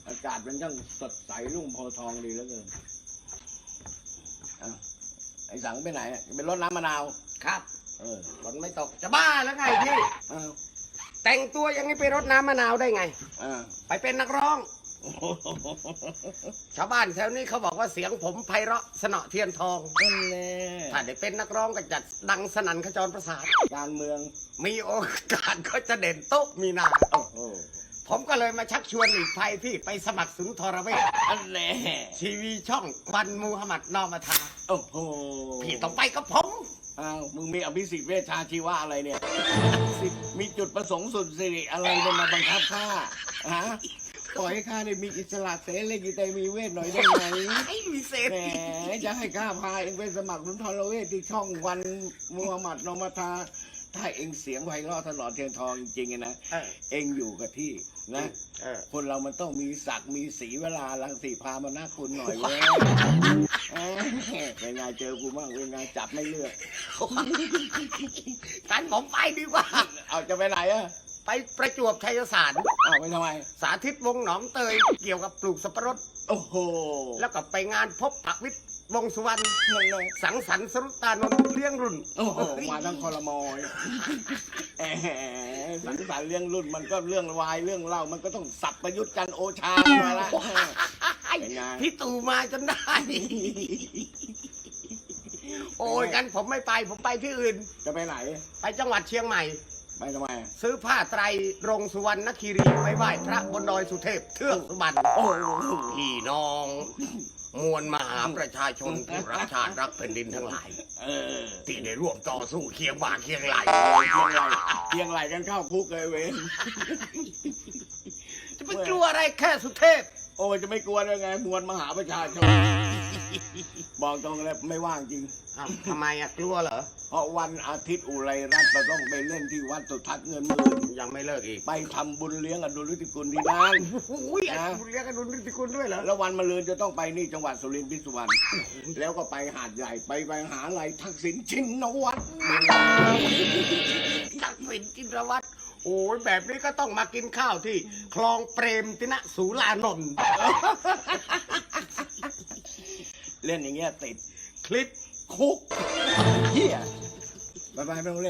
อากาศมันช่างสดใสรุ่งโพธิ์ทองดีเหลือเกินไอ้สังไปไหนเป็นรดน้ำมะนาวครับฝนไม่ตกจะบ้าแล้วไงพี่แต่งตัวยังไงไปรดน้ำมะนาวได้ไงไปเป็นนักร้อง ชาวบ้านแถวนี้เขาบอกว่าเสียงผมไพเราะสนอเทียนทองถ้าได้เป็นนักร้องก็จัดดังสนั่นขจรประสาทการเมืองมีโอกาสก็จะเด่นโต๊ะมีนาผมก็เลยมาชักชวนหลีกภัยพี่ไปสมัครสุนทรเวชทีวีช่องวันมูฮัมหมัดนอมาทาพี่ต้องไปกับผมมึงมีอภิสิทธิ์เวชชาชีวะอะไรเนี่ยมีจุดประสงค์สุดสิริอะไรมาบังคับข้าปล่อยให้ข้าได้มีอิสระเสรีกิเตมีเวทหน่อยได้ไหมมีเสรีแหมจะให้ข้าพาเองไปสมัครสุนทรเวชที่ช่องวันมูฮัมหมัดนอมาทาถ้าเองเสียงไพเราะถนอมเทียนทองจริงๆนะเองอยู่กับที่นะคนเรามันต้องมีศักดิ์มีสีเวลาลังสีพามาหน้าคุณหน่อยเว้ยเป็นไงเจอกูบ้างเป็นไงจับไม่เลือกกันผมไปดีกว่าเอาจะไปไหนไปประจวบชัยสารไปทำไมสาธิตวงหนองเตยเกี่ยวกับปลูกสับปะรดแล้วก็ไปงานพบปะวิทย์วงสุวรรณสังสรรค์สรุตานนท์เลี้ยงรุ่นมาทั้งคอรมอสังสรรค์เลี้ยงรุ่นมันก็เรื่องวายเรื่องเล่ามันก็ต้องสับประยุทธ์กันโอชามาละพี่ตู่มาจนได้ โอ้ยกันผมไม่ไปผมไปที่อื่นจะไปไหนไปจังหวัดเชียงใหม่ไปทำไมซื้อผ้าไตรรงสุวรรณคีรีไปไหว้พระบนดอยสุเทพเทือกสุบรรณพี่น้องมวลมหาประชาชนผู้รักชาติรักแผ่นดินทั้งหลายที่ได้ร่วมต่อสู้เคียงบ่าเคียงไหลกันเข้าคุกเลยเว้ยจะไปกลัวอะไรแค่สุเทพโอ้จะไม่กลัวได้ไงมวลมหาประชาชนบอกตรงเลยไม่ว่างจริงทำไมกลัวเหรอเพราะวันอาทิตย์อุไรรัตน์เราต้องไปเล่นที่วัดสุทัศน์เงินหมื่นยังไม่เลิกอีกไปทำบุญเลี้ยงอดุลฤทธิกุลที่บ้านบุญเลี้ยงอดุลฤทธิกุลด้วยเหรอแล้ววันมะรืนจะต้องไปนี่จังหวัดสุรินทร์พิษสุวรรณแล้วก็ไปหาดใหญ่ไปหาอะไรทักษิณชินวัตรทักษิณชินวัตรโอ้ยแบบนี้ก็ต้องมากินข้าวที่คลองเปรมตินะสุรานนท์เล่นอย่างเงี้ยติดคลิปคุกเฮียไปไม่ต้องเล่น